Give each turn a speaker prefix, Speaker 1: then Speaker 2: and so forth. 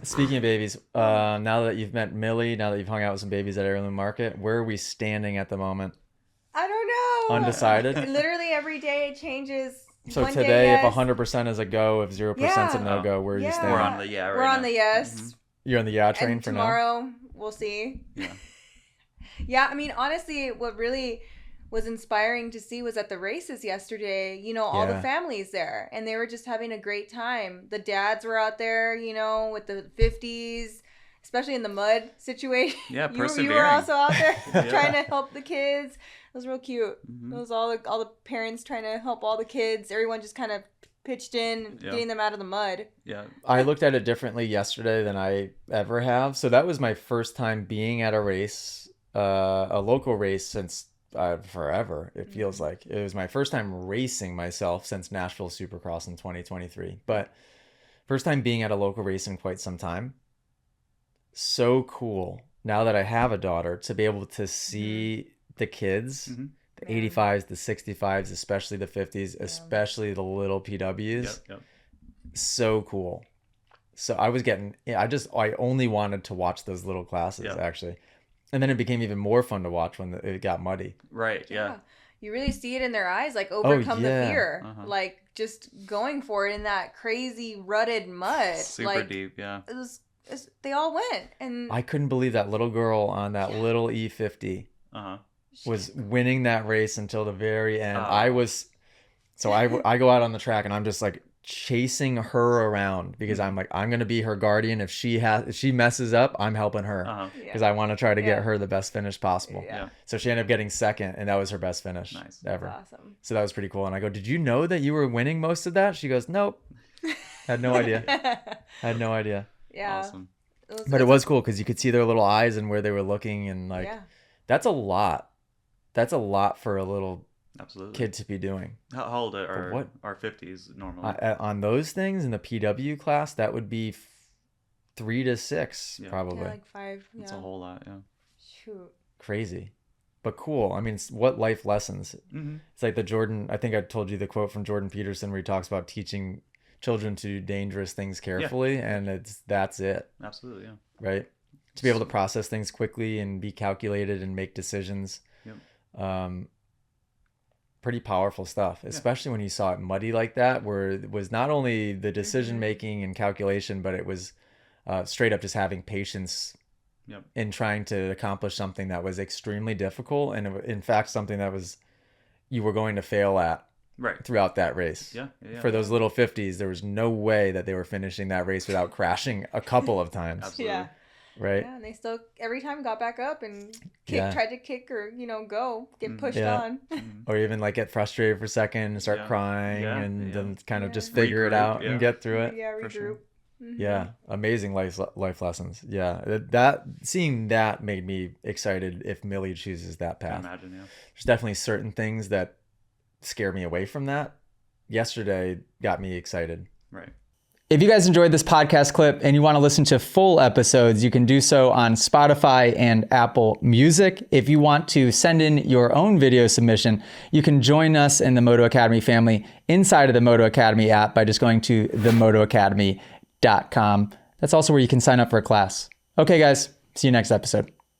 Speaker 1: Speaking of babies, now that you've met Millie, now that you've hung out with some babies at Heirloom Market, where are we standing at the moment?
Speaker 2: I don't know.
Speaker 1: Undecided?
Speaker 2: Literally every day it changes.
Speaker 1: So
Speaker 2: One
Speaker 1: today,
Speaker 2: day, yes.
Speaker 1: if 100% is a go, if 0% is a no-go, where are you standing?
Speaker 3: We're on the yeah right
Speaker 2: We're on
Speaker 3: now.
Speaker 2: the yes.
Speaker 1: You're on the yeah train
Speaker 2: And
Speaker 1: for now?
Speaker 2: tomorrow, we'll see.
Speaker 3: Yeah.
Speaker 2: Yeah, I mean, honestly, what really was inspiring to see was at the races yesterday, you know, all the
Speaker 1: Yeah.
Speaker 2: families there, and they were just having a great time. The dads were out there, you know, with the 50s, especially in the mud situation.
Speaker 3: Yeah,
Speaker 2: You were
Speaker 3: persevering.
Speaker 2: also out there
Speaker 3: Yeah.
Speaker 2: trying to help the kids. It was real cute.
Speaker 3: Mhm.
Speaker 2: It was all the parents trying to help all the kids. Everyone just kind of pitched in,
Speaker 3: Yeah.
Speaker 2: getting them out of the mud.
Speaker 3: Yeah.
Speaker 1: I looked at it differently yesterday than I ever have. So that was my first time being at a race, a local race since forever. It feels like it was my first time racing myself since Nashville Supercross in 2023. But first time being at a local race in quite some time. So cool now that I have a daughter to be able to see the kids,
Speaker 3: Mhm.
Speaker 1: the
Speaker 2: Yeah.
Speaker 1: 85s, the 65s, especially the 50s, especially the little
Speaker 3: Yep.
Speaker 1: PWs.
Speaker 3: Yep.
Speaker 1: So cool. So I only wanted to watch those little classes
Speaker 3: Yeah.
Speaker 1: actually. And then it became even more fun to watch when it got muddy.
Speaker 3: Right. Yeah.
Speaker 2: You really see it in their eyes, like overcome
Speaker 1: yeah.
Speaker 2: the fear,
Speaker 3: Uh-huh.
Speaker 2: like just going for it in that crazy rutted mud.
Speaker 3: Super
Speaker 2: like,
Speaker 3: deep. Yeah.
Speaker 2: They all went, and
Speaker 1: I couldn't believe that little girl on that little E50
Speaker 3: Uh huh.
Speaker 1: was winning that race until the very end.
Speaker 3: Oh.
Speaker 1: I go out on the track and I'm just like chasing her around because I'm like, I'm going to be her guardian. If she messes up, I'm helping her
Speaker 3: Uh huh.
Speaker 1: because I want to try to
Speaker 2: Yeah.
Speaker 1: get her the best finish possible.
Speaker 2: Yeah.
Speaker 1: So she ended up getting second and that was her best finish
Speaker 3: Nice.
Speaker 1: ever.
Speaker 2: That's awesome.
Speaker 1: So that was pretty cool. And I go, did you know that you were winning most of that? She goes, nope. Had no idea. Had no idea.
Speaker 2: Yeah.
Speaker 3: Awesome.
Speaker 1: But it was cool because you could see their little eyes and where they were looking. And like,
Speaker 2: yeah.
Speaker 1: that's a lot. That's a lot for a little
Speaker 3: Absolutely.
Speaker 1: kid to be doing.
Speaker 3: How old are
Speaker 1: what?
Speaker 3: our 50s normally?
Speaker 1: On those things in the PW class, that would be 3 to 6,
Speaker 3: Yeah.
Speaker 1: probably.
Speaker 2: Yeah, like 5. Yeah.
Speaker 3: It's a whole lot. Yeah.
Speaker 2: Shoot.
Speaker 1: Crazy. But cool. I mean, what life lessons.
Speaker 3: Mm-hmm.
Speaker 1: It's like I think I told you the quote from Jordan Peterson where he talks about teaching children to do dangerous things carefully, and that's it,
Speaker 3: Absolutely. Yeah.
Speaker 1: right? To be able to process things quickly and be calculated and make decisions.
Speaker 3: Yep.
Speaker 1: Pretty powerful stuff, especially when you saw it muddy like that, where it was not only the decision making and calculation, but it was straight up just having patience
Speaker 3: Yep.
Speaker 1: in trying to accomplish something that was extremely difficult, and in fact something that you were going to fail at
Speaker 3: Right.
Speaker 1: throughout that race.
Speaker 3: Yeah.
Speaker 1: For those little 50s, there was no way that they were finishing that race without crashing a couple of times.
Speaker 3: Absolutely.
Speaker 2: Yeah.
Speaker 1: Right?
Speaker 2: Yeah, and they still every time got back up and
Speaker 1: Yeah.
Speaker 2: tried to kick or get pushed
Speaker 1: Yeah.
Speaker 2: on.
Speaker 1: Or even like get frustrated for a second and start
Speaker 3: Yeah.
Speaker 1: crying
Speaker 3: Yeah.
Speaker 1: and
Speaker 3: Yeah.
Speaker 1: then kind of
Speaker 2: Yeah.
Speaker 1: just figure it
Speaker 3: Regroup,
Speaker 1: out
Speaker 3: yeah.
Speaker 1: and get through it.
Speaker 2: Yeah,
Speaker 3: For
Speaker 2: regroup.
Speaker 3: sure.
Speaker 2: Mhm.
Speaker 1: Yeah, amazing life lessons. Yeah, that seeing that made me excited if Millie chooses that
Speaker 3: I
Speaker 1: path.
Speaker 3: imagine. Yeah.
Speaker 1: There's definitely certain things that scare me away from that. Yesterday got me excited.
Speaker 3: Right.
Speaker 4: If you guys enjoyed this podcast clip and you want to listen to full episodes, you can do so on Spotify and Apple Music. If you want to send in your own video submission, you can join us in the Moto Academy family inside of the Moto Academy app by just going to themotoacademy.com. That's also where you can sign up for a class. Okay, guys, see you next episode.